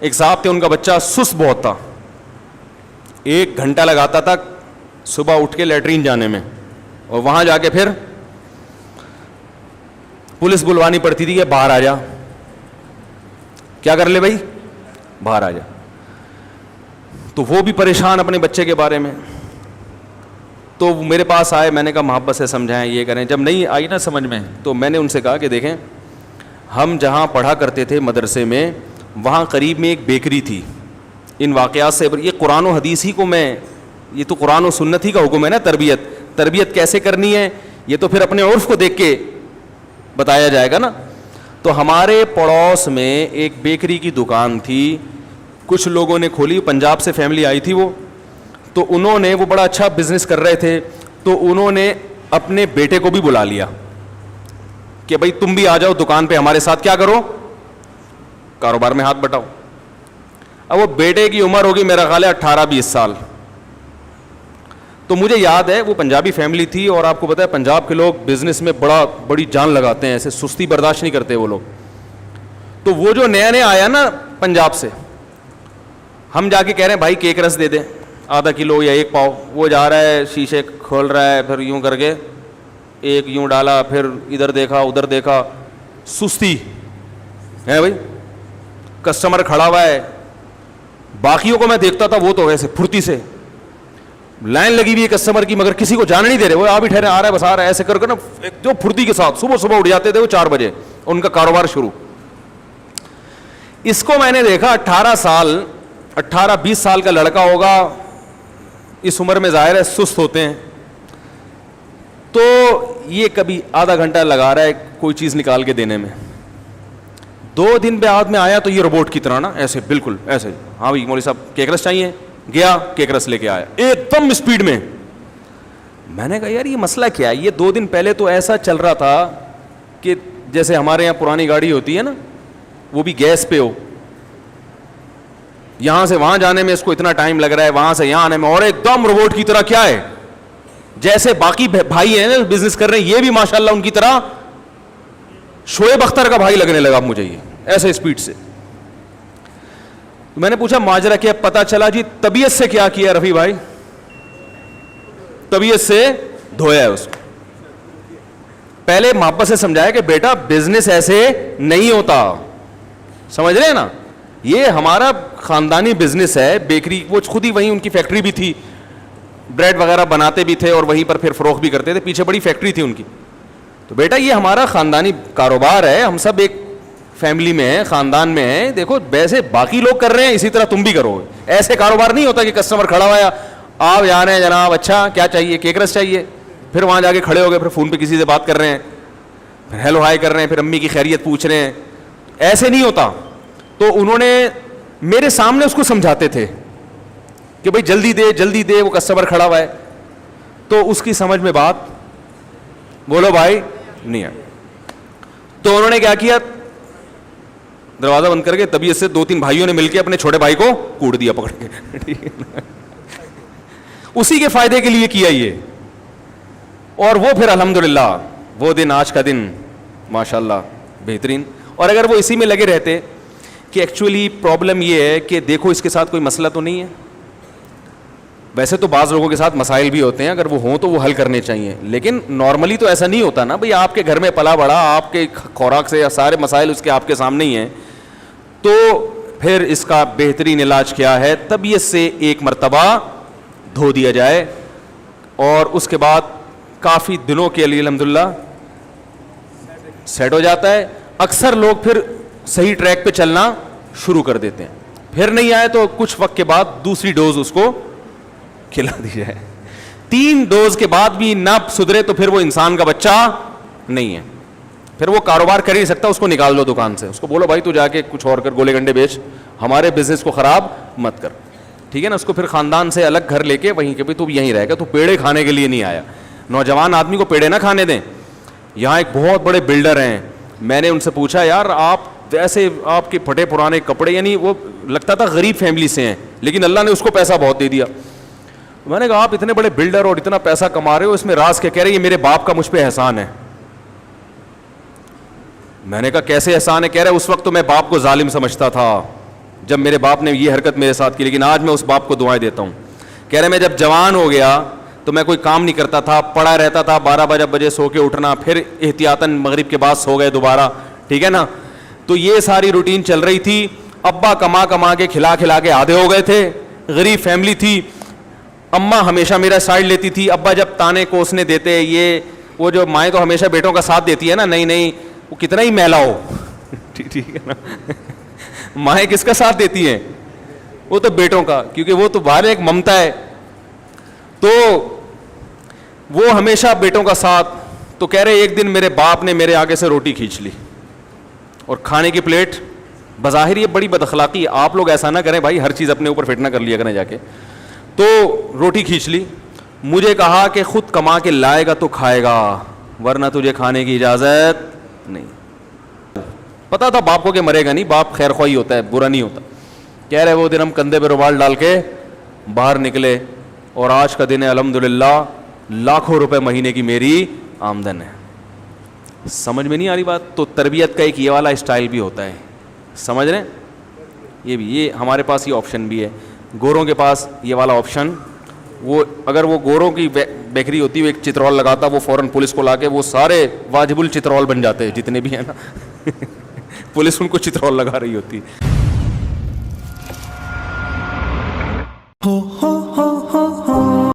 ایک صاحب تھے, ان کا بچہ سست بہت تھا, 1 گھنٹہ لگاتا تھا صبح اٹھ کے لیٹرین جانے میں, اور وہاں جا کے پھر پولیس بلوانی پڑتی تھی کہ باہر آ جا. کیا کر لے بھائی, باہر آ جا. تو وہ بھی پریشان اپنے بچے کے بارے میں. تو میرے پاس آئے, میں نے کہا محبت سے سمجھائیں, یہ کریں. جب نہیں آئی نا سمجھ میں, تو میں نے ان سے کہا کہ دیکھیں, ہم جہاں پڑھا کرتے تھے مدرسے میں, وہاں قریب میں ایک بیکری تھی. ان واقعات سے یہ قرآن و حدیث ہی کو میں, یہ تو قرآن و سنت ہی کا حکم ہے نا, تربیت کیسے کرنی ہے یہ تو پھر اپنے عرف کو دیکھ کے بتایا جائے گا نا. تو ہمارے پڑوس میں ایک بیکری کی دکان تھی, کچھ لوگوں نے کھولی, پنجاب سے فیملی آئی تھی وہ, تو انہوں نے, وہ بڑا اچھا بزنس کر رہے تھے, تو انہوں نے اپنے بیٹے کو بھی بلا لیا کہ بھائی تم بھی آ جاؤ دکان پہ, ہمارے ساتھ کیا کرو, کاروبار میں ہاتھ بٹاؤ. اب وہ بیٹے کی عمر ہوگی میرا خیال ہے 18-20 سال. تو مجھے یاد ہے وہ پنجابی فیملی تھی, اور آپ کو پتا ہے پنجاب کے لوگ بزنس میں بڑی جان لگاتے ہیں, ایسے سستی برداشت نہیں کرتے وہ لوگ. تو وہ جو نیا نیا آیا نا پنجاب سے, ہم جا کے کہہ رہے ہیں بھائی کیک رس دے دیں آدھا کلو یا 1 پاؤ. وہ جا رہا ہے شیشے کھول رہا ہے, پھر یوں کر کے ایک یوں ڈالا, پھر ادھر دیکھا ادھر دیکھا, سستی ہے بھائی. کسٹمر کھڑا ہوا ہے, باقیوں کو میں دیکھتا تھا وہ تو ویسے پھرتی سے لائن لگی ہوئی ہے کسٹمر کی, مگر کسی کو جانے نہیں دے رہے, وہ آپ ہی ٹھہرے, آ رہا ہے بس آ رہا ہے, ایسے کر کے نا جو پھرتی کے ساتھ صبح اٹھ جاتے تھے وہ 4 بجے, ان کا کاروبار شروع. اس کو میں نے دیکھا 18-20 سال کا لڑکا ہوگا, اس عمر میں ظاہر ہے سست ہوتے ہیں. تو یہ کبھی آدھا گھنٹہ لگا رہا ہے کوئی چیز نکال کے دینے میں. 2 دن بعد میں آیا تو یہ روبوٹ کی طرح نا ایسے بالکل ایسے, ہاں بھائی مولوی صاحب کیک رس چاہیے, گیا کیک رس لے کے آیا ایک دم اسپیڈ میں. میں نے کہا یار یہ مسئلہ کیا ہے, یہ 2 دن پہلے تو ایسا چل رہا تھا کہ جیسے ہمارے یہاں پرانی گاڑی ہوتی ہے نا, وہ بھی گیس پہ ہو, یہاں سے وہاں جانے میں اس کو اتنا ٹائم لگ رہا ہے, وہاں سے یہاں آنے میں, اور ایک دم روبوٹ کی طرح کیا ہے, جیسے باقی بھائی ہیں نا بزنس کر رہے ہیں, یہ بھی ماشاءاللہ ان کی طرح شعیب اختر کا بھائی لگنے لگا مجھے یہ ایسے اسپیڈ سے. میں نے پوچھا ماجرا کیا, پتا چلا جی طبیعت سے کیا کیا رفیع بھائی, طبیعت سے دھویا ہے اس کو. پہلے محبت سے سمجھایا کہ بیٹا بزنس ایسے نہیں ہوتا, سمجھ رہے ہیں نا, یہ ہمارا خاندانی بزنس ہے. بیکری وہ خود ہی وہیں ان کی فیکٹری بھی تھی, بریڈ وغیرہ بناتے بھی تھے اور وہیں پر پھر فروخت بھی کرتے تھے, پیچھے بڑی فیکٹری تھی ان کی. تو بیٹا یہ ہمارا خاندانی کاروبار ہے, ہم سب ایک فیملی میں ہیں, خاندان میں ہیں, دیکھو ویسے باقی لوگ کر رہے ہیں اسی طرح تم بھی کرو. ایسے کاروبار نہیں ہوتا کہ کسٹمر کھڑا ہوا, آپ جا رہے ہیں جناب, اچھا کیا چاہیے, کیک رس چاہیے, پھر وہاں جا کے کھڑے ہو گئے, پھر فون پہ کسی سے بات کر رہے ہیں, پھر ہیلو ہائی کر رہے ہیں, پھر امی کی خیریت پوچھ رہے ہیں. ایسے نہیں ہوتا. تو انہوں نے میرے سامنے اس کو سمجھاتے تھے کہ بھائی جلدی دے, وہ کسٹمر کھڑا ہوا ہے. تو اس کی سمجھ میں بات, بولو بھائی, نہیں ہے. تو انہوں نے کیا کیا, دروازہ بند کر کے طبیعت سے 2-3 بھائیوں نے مل کے اپنے چھوٹے بھائی کو کوٹ دیا پکڑ کے, اسی کے فائدے کے لیے کیا یہ. اور وہ پھر الحمدللہ وہ دن آج کا دن ماشاءاللہ بہترین. اور اگر وہ اسی میں لگے رہتے کہ ایکچولی پرابلم یہ ہے کہ دیکھو اس کے ساتھ کوئی مسئلہ تو نہیں ہے, ویسے تو بعض لوگوں کے ساتھ مسائل بھی ہوتے ہیں, اگر وہ ہوں تو وہ حل کرنے چاہیے, لیکن نارملی تو ایسا نہیں ہوتا نا بھئی, آپ کے گھر میں پلا بڑا, آپ کے خوراک سے سارے مسائل اس کے آپ کے سامنے ہی ہیں. تو پھر اس کا بہترین علاج کیا ہے, طبیعت سے 1 مرتبہ دھو دیا جائے, اور اس کے بعد کافی دنوں کے لیے الحمدللہ سیٹ ہو جاتا ہے. اکثر لوگ پھر صحیح ٹریک پہ چلنا شروع کر دیتے ہیں. پھر نہیں آئے تو کچھ وقت کے بعد دوسری ڈوز اس کو کھلا دی جائے. 3 ڈوز کے بعد بھی نہ سدھرے تو پھر وہ انسان کا بچہ نہیں ہے, پھر وہ کاروبار کر ہی نہیں سکتا. اس کو نکال دو دکان سے, اس کو بولو بھائی تو جا کے کچھ اور کر, گولے گنڈے بیچ, ہمارے بزنس کو خراب مت کر, ٹھیک ہے نا. اس کو پھر خاندان سے الگ گھر لے کے وہیں کے, تو یہیں رہے گا, تو پیڑے کھانے کے لیے نہیں آیا. نوجوان آدمی کو پیڑے نہ کھانے دیں. یہاں ایک بہت بڑے بلڈر ہیں, میں نے ان سے پوچھا یار آپ ویسے آپ کے پھٹے پرانے کپڑے, یعنی وہ لگتا تھا غریب فیملی سے ہیں, لیکن اللہ نے اس کو پیسہ بہت دے دیا. میں نے کہا آپ اتنے بڑے بلڈر اور اتنا پیسہ کما رہے ہو, اس میں راز کیا؟ کہہ رہے یہ میرے باپ کا مجھ پہ احسان ہے. میں نے کہا کیسے احسان ہے؟ کہہ رہے اس وقت تو میں باپ کو ظالم سمجھتا تھا, جب میرے باپ نے یہ حرکت میرے ساتھ کی, لیکن آج میں اس باپ کو دعائیں دیتا ہوں. کہہ رہے میں جب جوان ہو گیا تو میں کوئی کام نہیں کرتا تھا, پڑا رہتا تھا, 12 بجے سو کے اٹھنا, پھر احتیاطاً مغرب کے بعد سو گئے دوبارہ, ٹھیک ہے نا. تو یہ ساری روٹین چل رہی تھی. ابا کما کے کھلا کے آدھے ہو گئے تھے, غریب فیملی تھی. اماں ہمیشہ میرا سائڈ لیتی تھی. ابا جب تانے کوسنے دیتے, یہ وہ جو مائیں تو ہمیشہ بیٹوں کا ساتھ دیتی ہے نا, نہیں وہ کتنا ہی میلا ہو, ٹھیک ہے نا, مائیں کس کا ساتھ دیتی ہیں, وہ تو بیٹوں کا, کیونکہ وہ تو باہر ایک ممتا ہے, تو وہ ہمیشہ بیٹوں کا ساتھ. تو کہہ رہے ایک دن میرے باپ نے میرے آگے سے روٹی کھینچ لی اور کھانے کی پلیٹ, بظاہر یہ بڑی بد اخلاقی ہے, آپ لوگ ایسا نہ کریں بھائی, ہر چیز اپنے اوپر فٹ نہ کر لیا کریں جا کے. تو روٹی کھینچ لی, مجھے کہا کہ خود کما کے لائے گا تو کھائے گا, ورنہ تجھے کھانے کی اجازت نہیں. پتا تھا باپ کو کہ مرے گا نہیں, باپ خیر خواہی ہوتا ہے, برا نہیں ہوتا. کہہ رہے وہ دن ہم کندھے پہ رومال ڈال کے باہر نکلے, اور آج کا دن ہے الحمدللہ لاکھوں روپے مہینے کی میری آمدن ہے. سمجھ میں نہیں آ رہی بات؟ تو تربیت کا ایک یہ والا اسٹائل بھی ہوتا ہے, سمجھ رہے ہیں؟ یہ بھی, یہ ہمارے پاس یہ آپشن بھی ہے. گوروں کے پاس یہ والا آپشن, وہ اگر وہ گوروں کی بیکری ہوتی ہے, ایک چترول لگاتا, وہ فوراً پولیس کو لا کے وہ سارے واجب الچترول بن جاتے ہیں جتنے بھی ہیں نا, پولیس ان کو چترول لگا رہی ہوتی.